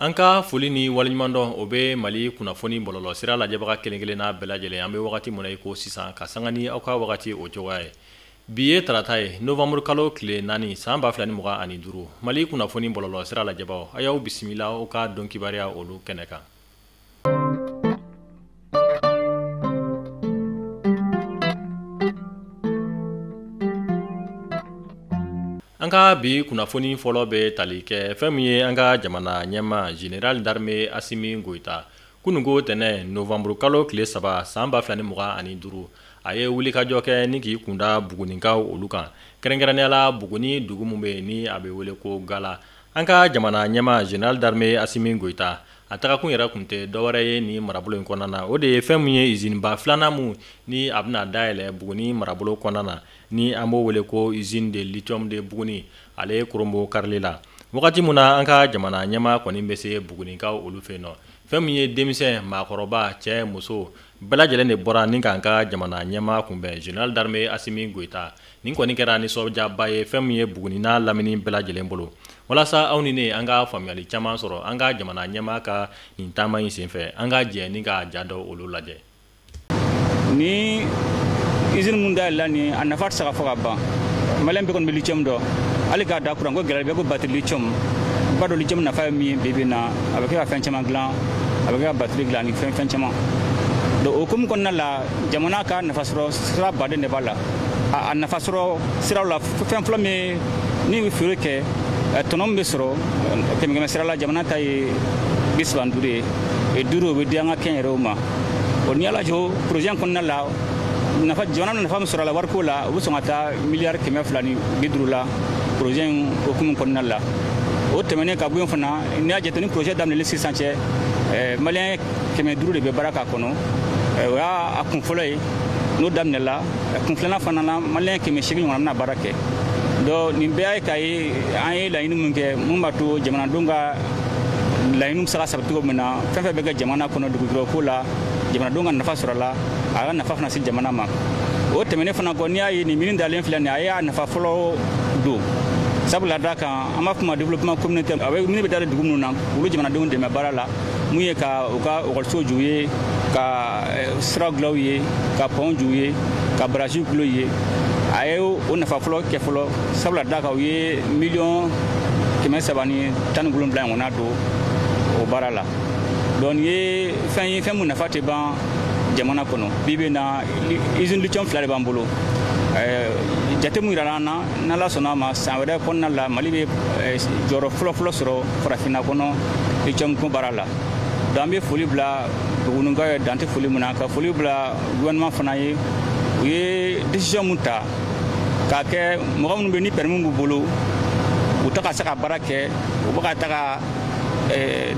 Anka foli ni waliɲumandɔn o be Mali kunnafoni bɔlɔlɔ sira lajɛbaga kelen-kelen n'a bɛɛ lajɛlen an be wagati mun na i ko sisan ka sanga ni aw ka wagati o cogoya ye. Bi ye tarata ye novembre kalo tile 4 san 2025 Mali kunnafoni bɔlɔlɔ sira lajɛbagaw a y'aw bisimila aw ka dɔn kibariya olu kɛnɛ kan. Anka bi kunnafoni fɔlɔ bɛ tali kɛ fɛn min ye an ka jamana ɲɛma Général d'armée Assimi Goïta kunungo tɛnɛ novembre kalo tile 3 san 2025 a ye wulikajɔ kɛ ni k'i kunda Bugunikaw olu kan kɛrɛnkɛrɛnnenya Buguni dugu mun bɛ ni a bɛ wele ko Gala. An ka jamana ɲɛma Général d'armée Assimi Goïta a tagakun yɛrɛ kun tɛ dɔwɛrɛ ye ni marabolo in kɔnɔna na o de ye fɛn min ye usine ba filanan mun ni a bɛna dayɛlɛ Buguni marabolo kɔnɔna na ni an b'o wele ko usine de lithium de Buguni ale Korombo karili la. Wagati mun na an ka jamana ɲɛma kɔni bɛ se Bugunikaw olu fɛ yen nɔ fɛn min ye denmisɛn maakɔrɔba cɛ muso bɛɛ lajɛlen de bɔra ni k'an ka jamana ɲɛma kunbɛn Général d'armée Assimi Goïta nin kɔni kɛra nisɔndiyaba ye fɛn min ye Buguni n'a lamini bɛɛ lajɛlen bolo walasa aw ni ne an ka faamuyali caman sɔrɔ an ka jamana ɲɛma ka nin taama in senfɛ an ka jɛ ni ka ja dɔ olu lajɛ. Ni usine mun dayɛlɛla ni a nafa tɛ se ka fɔ ka ban maliyɛn bɛɛ kɔni bɛ lithium dɔn hali k'a da kuran ko gɛlɛya bɛ ko batterie lithium ba dɔn lithium nafa ye min ye bi bi in na a bɛ kɛ ka fɛn caman dilan a bɛ kɛ ka batterie dilan ni fɛn caman donc o hukumu kɔnɔna la jamana ka nafasɔrɔ sira baden de b'a la a nafasɔrɔ siraw la fɛn fɔlɔ min ni bɛ feere kɛ tɔnɔ min bɛ sɔrɔ kɛmɛ sira la jamana ta ye 35 ye 5 o bɛ di an ka kɛnyɛrɛyew ma o ni ala jɔ projet kɔnɔna la nafa jamana nafa min sɔrɔ la wariko la o bɛ sɔn ka taa miliyari 250 la projet in hukumu kɔnɔna la o tɛmɛnen ka bɔ yen fana n'i y'a jate ni projet daminɛlen sisan cɛ maliyɛn 500 de bɛ baara k'a kɔnɔ o y'a kun fɔlɔ ye n'o daminɛla kun filanan fana na maliyɛn 800 ɲɔgɔn bɛna baara kɛ donc nin bɛɛ ye k'a ye an ye laɲini min kɛ mun b'a to jamanadenw ka laɲiniw bɛ se ka sabati cogo min na fɛn fɛn bɛ kɛ jamana kɔnɔ dugukolo la jamanadenw ka nafa sɔrɔ la a ka nafa fana se jamana ma o tɛmɛnen fana kɔ n'i y'a ye nin mini dalen filɛ nin a y'a nafa fɔlɔ don sabula da kan an b'a fɔ ma développement communautaire a bɛ mini bɛ da dugu minnu na olu jamanadenw dɛmɛ baara la mun ye ka u ka ekɔliso jɔ u ye ka siraw dilan u ye ka pont jɔ u ye ka barrage dilan u ye a ye o nafa fɔlɔ kɛ fɔlɔ sabula da kan u ye miliyɔn 317 ɲɔgɔnna don o baara la donc nin ye fɛn ye fɛn mun nafa tɛ ban jamana kɔnɔ bi bi in na usine lithium 2 de b'an bolo jate mun yirala an na n'ala sɔnna a ma san wɛrɛ kɔnɔna la Mali bɛ jɔyɔrɔ fɔlɔ sɔrɔ farafinna kɔnɔ lithium ko baara la donc an bɛ foli bila Bugunikaw ye dan tɛ foli mun na ka foli bila gouvernement fana ye u ye décision mun ta k'a kɛ mɔgɔ minnu bɛ ni permis b'u bolo u ta ka se ka baara kɛ u bɛ ka taga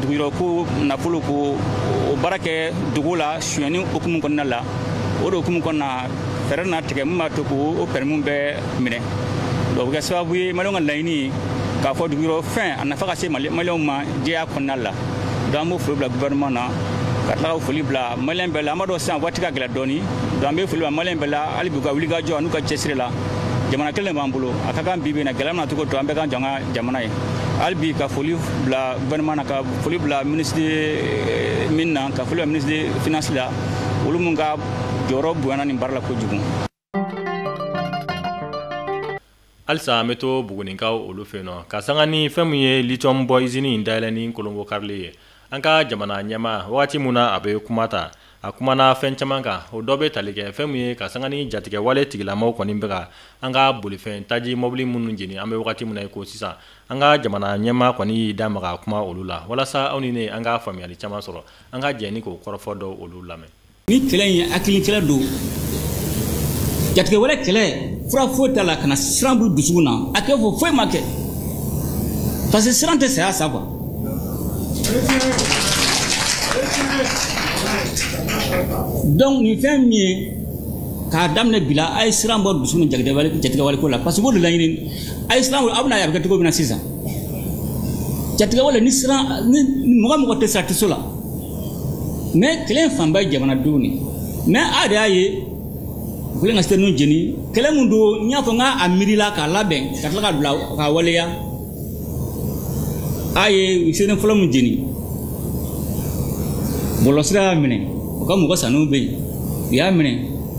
duguyɔrɔko nafolo ko o baara kɛ dugu la sonyɛni hukumu kɔnɔna la o de hukumu kɔnɔna fɛɛrɛ na tigɛ min b'a to k'o permis bɛɛ minɛ donc o bɛ kɛ sababu ye maliyɛnw ka laɲini ye k'a fɔ duguyɔrɔ fɛn a nafa ka se maliyɛnw ma jɛya kɔnɔna la donc an b'o foli bila gouvernement na ka tila ka foli bila maliyɛn bɛɛ la an b'a dɔn sisan waati ka gɛlɛn dɔɔni donc an bɛ foli bila maliyɛn bɛɛ la hali bi u ka wulikajɔ n'u ka cɛsiri la jamana kelen b'an bolo a ka kan bi bi in na gɛlɛya mana cogo to an bɛɛ kan jɔ an ka jamana ye hali bi ka foli bila gouvernement na ka foli bila ministre min na ka foli bila ministre de finance la olu mun ka jɔyɔrɔ bonyana nin baara la kojugu. Halisa an bɛ to Bugunikaw olu fɛ yen nɔ ka sanga ni fɛn min ye lithium bɔ usine in dayɛlɛ ni Kolongo karili ye an ka jamana ɲɛma wagati mun na a bɛ kuma ta a kumana fɛn caman kan o dɔ bɛ tali kɛ fɛn min ye ka sanga ni jatigɛ wale tigilamaw kɔni bɛ ka an ka bolifɛn taji mobili minnu jeni an bɛ wagati mun na i ko sisan an ka jamana ɲɛma kɔni y'i da maga kuma olu la walasa aw ni ne an ka faamuyali caman sɔrɔ an ka jɛ ni k'o kɔrɔfɔ dɔ olu lamɛn. Ni kɛlɛ in ye hakilikɛlɛ don jatigɛ wale kɛlɛ fura foyi t'a la ka na siran bulu dusukun na a kɛ fɔ foyi ma kɛ parce que siran tɛ saya sa quoi. Donc nin fɛn min ye k'a daminɛ bila a ye siran bɔ dusukun jatigɛ wale ko la parce que o de laɲini a ye siran aw bɛna ye a bɛ kɛ cogo min na sisan jatigɛ wale ni siran ni mɔgɔ tɛ sira tɛ so la mais kɛlɛ in fanba ye jamanadenw ni mais a de y'a ye u kɛlen ka sitɛriniw jeni kɛlɛ mun don n y'a fɔ n k'a miirila k'a labɛn ka tila ka bila k'a waleya a ye sitɛrini fɔlɔ mun jeni bɔlɔsira y'a minɛ o ka mɔgɔ sanuw bɛ yen u y'a minɛ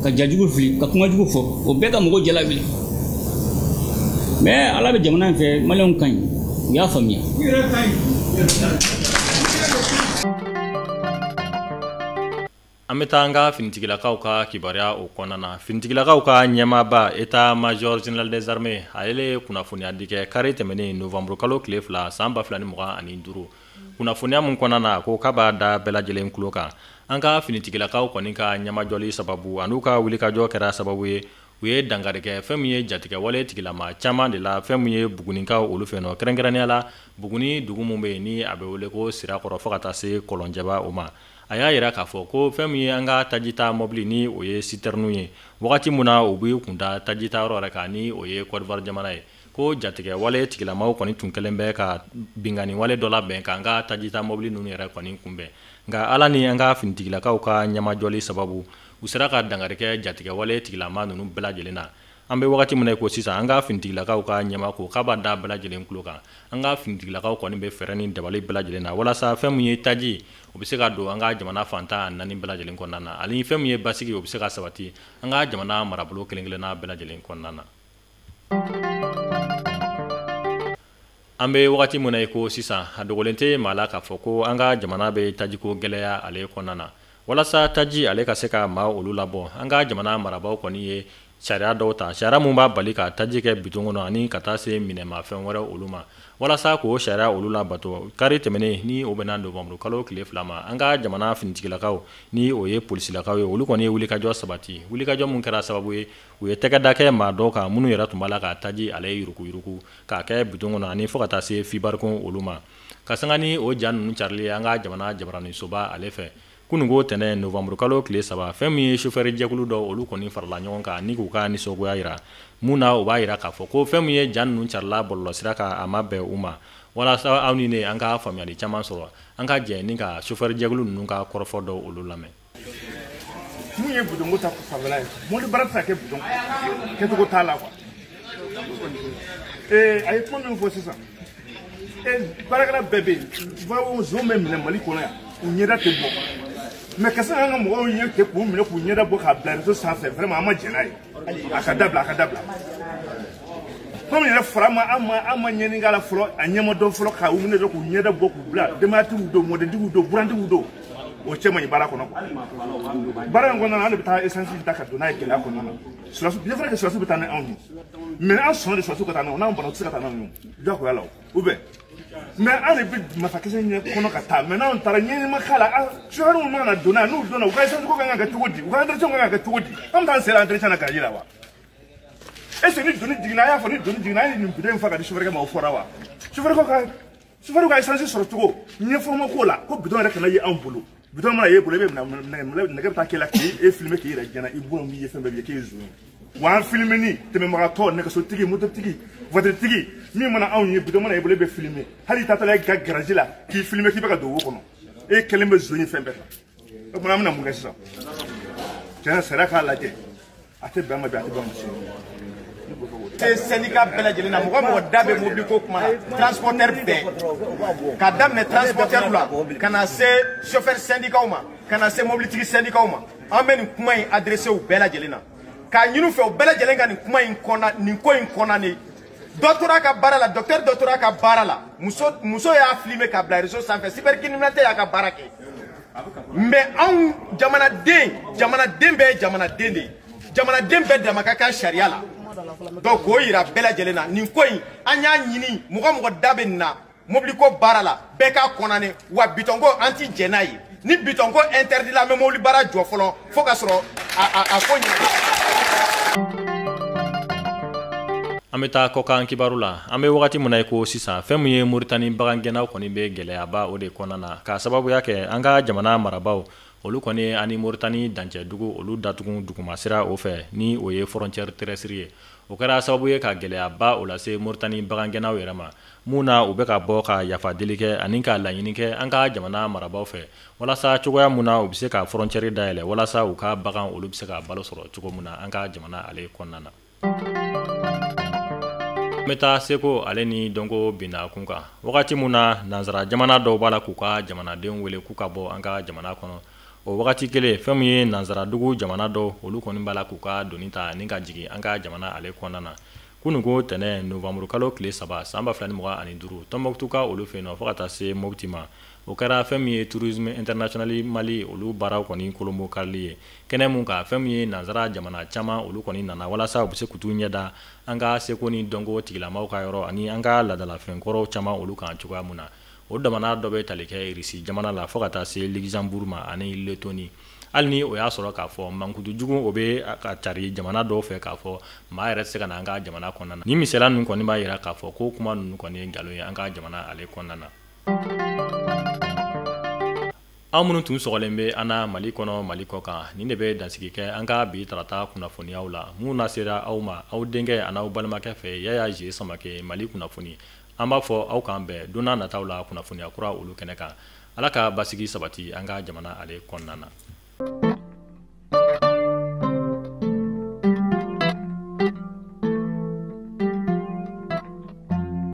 ka jajugu fili ka kumajugu fɔ o bɛɛ ka mɔgɔ jala wili mais ala bɛ jamana in fɛ maliyɛnw ka ɲi u y'a faamuya. an bɛ taa an ka finitigilakaw ka kibaruya o kɔnɔna na. finitigilakaw ka ɲɛmaaba état major général des armées ale kunnafoniya di kɛ kari tɛmɛnen novembre kalo tile 2 san 2025 kunnafoniya mun kɔnɔna na ko k'a b'a da bɛɛ lajɛlen tulo kan. an ka finitigilakaw kɔni ka ɲɛmajɔli sababu an'u ka wulikajɔ kɛra sababu ye u ye dankari kɛ fɛn min ye jatigɛ wale tigilama caman de la, fɛn min ye bugunikaw olu fɛ nɔ kɛrɛnkɛrɛnnenya la buguni dugu mun bɛ yen ni a bɛ wele ko sirakɔrɔ fo ka taa se kɔlɔnjɛba o ma. a y'a yira k'a fɔ ko fɛn min ye an ka tajita mobili ni o ye citerne ye wagati mun na u bɛ kunda tajita yɔrɔ yɛrɛ kan ni o ye Côte d'Ivoire jamana ye ko jatigɛ wale tigilamaw kɔni tun kɛlen bɛ ka bingani wale dɔ labɛn k'an ka tajita mobili ninnu yɛrɛ kɔni kunbɛn. nka ala ni an ka finitigilakaw ka ɲɛmajɔli sababu u sera ka dankari kɛ jatigɛ wale tigilama ninnu bɛɛ lajɛlen na. an bɛ wagati min na ko sisan an ka finitigilakaw ka ɲɛma ko k'a b'a da bɛɛ lajɛlen tulo kan. an ka finitigilakaw kɔni bɛ fɛɛrɛ ni dabali bɛɛ lajɛlen na walasa fɛn min ye taji o bɛ se ka don an ka jamana fantan naani bɛɛ lajɛlen kɔnɔna na, ani fɛn min ye basigi o bɛ se ka sabati an ka jamana marabolo kelen kelenna bɛɛ lajɛlen kɔnɔna na. an bɛ wagati min na ko sisan a dogolen tɛ maa la k'a fɔ ko an ka jamana bɛ tajiko gɛlɛya ale kɔnɔna na. walasa taji ale ka se ka maa olu labɔ an ka jamana marabaw kɔni ye sariya dɔw ta, sariya mun b'a bali ka taji kɛ biton kɔnɔ ani ka taa se minɛmafɛn wɛrɛ olu ma. walasa k'o sariya olu labato kari tɛmɛnen ni o bɛna novembre kalo tile 2 ma an ka jamana finitigilakaw ni o ye polisilakaw ye olu kɔni ye wulikajɔ sabati. wulikajɔ mun kɛra sababu ye u ye tɛgɛda kɛ maa dɔw kan minnu yɛrɛ tun b'a la ka taji ale yurukuyuruku k'a kɛ biton kɔnɔ ani fo ka taa se fibarikon olu ma ka sanga ni o ja ninnu carili an ka jamana jabaranisoba ale fɛ. kunungo tɛnɛ novembre kalo tile 3 fɛn min ye chauffeur jɛkulu dɔ olu kɔni farala ɲɔgɔn kan ni k'u ka nisɔngoya yira mun na o b'a yira k'a fɔ ko fɛn min ye ja ninnu carila bɔlɔlɔsira kan a ma bɛn u ma. walasa aw ni ne an ka faamuyali caman sɔrɔ an ka jɛ ni ka chauffeur jɛkulu ninnu ka kɔrɔfɔ dɔ olu lamɛn. mun ye bidonko ta fanfɛla ye mobili baara tɛ se ka kɛ bidon kɛcogo t'a la quoi. a ye kuma min fɔ sisan baarakɛla bɛɛ bɛ yen zon bɛ minɛ Mali kɔnɔ yan u ɲɛda tɛ bɔ mais ka se an ka mɔgɔw ye k'u minɛ k'u ɲɛda bɔ k'a bila réseau sanfɛ vraiment an ma jɛn n'a ye a ka dabila comme yɛrɛ fara an ma ɲɛni k'a la fɔlɔ a ɲɛma dɔn fɔlɔ k'u minɛ dɔrɔn k'u ɲɛda bɔ k'u bila denbayatigiw don mɔdentigiw don burantigiw don o cɛ man ɲi baara kɔnɔ baara in kɔnɔna na an de bɛ taa essence ta ka don n'a ye gɛlɛya kɔnɔna na bien vrai que surasiw bɛ taa ni anw ye mais an sɔnna de surasiw ka taa n'anw n'anw banna u tɛ se ka taa n'anw ye diyagoya la ou bien mais an de bɛ masakisɛ ɲɛ kɔnɔ ka taa mais n'anw taara ɲɛɲɛma k'a la chauffeur minnu mana don n'a ye n'u donna u ka essence ko kan ka kɛ cogo di u ka entretien kan ka kɛ cogo di an bɛ taa an sera entretien na k'a jira wa est ce que ni donni jiginna a y'a fɔ ni donni jiginna a ye nin bidon in fa ka di chauffeur ma o fɔra wa chauffeur ka essence sɔrɔ cogo ɲɛfɔma k'o la ko bidon yɛrɛ kana ye anw bolo bidon mana ye bolo i bɛ nɛgɛ bɛ taa k'e la k'e filmer k'i yɛrɛ gɛnna i bolo b'i ye fɛn bɛɛ b'i ye k'e ye zon ye wa an filmer ni tɛmɛbagatɔ nɛgɛsotigi mototigi voiture-tigi min mana anw ye bidon mana ye bolo i bɛ filmer hali i taatɔla i ka garage la k'i filmer k'i bɛ ka don wo kɔnɔ e kelen bɛ zon ye fɛn bɛɛ kan o tuma an bɛna mun kɛ sisan tiɲɛ sariya k'a lajɛ a tɛ bɛn an ma bi a tɛ bɛn an ma sini. syndicat bɛɛ lajɛlen na mɔgɔ mɔgɔ da bɛ mobili ko kuma na transporteur bɛɛ ka daminɛ transporteur la ka na se chauffeur syndicat ma ka na se mobilitigi syndicat ma an bɛ nin kuma in adressé u bɛɛ lajɛlen na k'a ɲini u fɛ u bɛɛ lajɛlen ka nin kuma in kɔnɔ nin ko in kɔnɔ ne dɔ tora ka baara la docteur dɔ tora ka baara la muso y'a filmer ka bila réseau sanfɛ cybercriminalité y'a ka baara kɛ mais anw jamanaden bɛɛ ye jamanaden de ye jamanaden bɛɛ dama ka kan sariya la. donc k'o yira bɛɛ lajɛlen na nin ko in an y'a ɲini mɔgɔ mɔgɔ da bɛ nin na mobili ko baara la bɛɛ k'a kɔnɔne wa bitɔn ko an ti jɛn n'a ye ni bitɔn ko interdit la an bɛ mobili baara jɔ fɔlɔ fo ka sɔrɔ a ko ɲɛ. an bɛ taa kɔkan kibaru la an bɛ wagati min na ko sisan fɛn min ye Moritani bagangɛnnaw kɔni bɛ gɛlɛyaba o de kɔnɔna na k'a sababuya kɛ an ka jamana marabaw olu kɔni ani Moritani dancɛdugu olu datugu duguma sira o fɛ ni o ye frontière terrestre ye o kɛra sababu ye ka gɛlɛyaba o lase Moritani bagangɛnnaw yɛrɛ ma mun na u bɛ ka bɔ ka yafa deli kɛ ani ka laɲini kɛ an ka jamana marabaw fɛ walasa cogoya mun na u bɛ se ka frontière dayɛlɛ walasa u ka bagan olu bɛ se ka balo sɔrɔ cogo mun na an ka jamana ale kɔnɔna na. Meta seko ale ni dongo bina kunka wakati muna nanzara jamana dɔw b'a la k'u ka jamanadenw wele k'u ka bɔ an ka jamana kɔnɔ o wagati kelen fɛn min ye nanzara dugu jamana dɔw olu kɔni b'a la k'u ka doni ta ni ka jigin an ka jamana ale kɔnɔna na kununko tɛnɛ novamburu kalo tile 3 san 2025 Tɔnbɔkutu ka olu fɛ yen nɔ fo ka taa se Mopti ma o kɛra fɛn min ye tourisme international Mali olu baaraw kɔni kolonbo karili ye kɛnɛ mun ka fɛn min ye nanzara jamana caman olu kɔni nana walasa u bɛ se kutu ɲɛda an ka seko ni dɔnko tigilamaw ka yɔrɔ ani an ka ladalafɛnkɔrɔw caman olu kan cogoya mun na o damana dɔ bɛ tali kɛ Irisi jamana la fo ka taa se Luxembourg ma ani Lettonie hali ni o y'a sɔrɔ k'a fɔ mankutu jugu o bɛ ka cari jamana dɔw fɛ k'a fɔ maa yɛrɛ tɛ se ka na an ka jamana kɔnɔna na ni misaliya ninnu kɔni b'a jira k'a fɔ ko kuma ninnu kɔni ye nkalon ye an ka jamana ale kɔnɔna na. Aw minnu tun sɔgɔlen bɛ an na Mali kɔnɔ Mali kɔ kan nin de bɛ dansigi kɛ an ka bi tarata kunnafoniyaw la mun na sera aw ma aw denkɛ ani aw balimakɛ fɛ Yaya J Samake Mali kunnafoni an b'a fɔ aw kan bɛn don n'a nataw la kunnafoniya kura olu kɛnɛ kan Ala ka basigi sabati an ka jamana ale kɔnɔna na.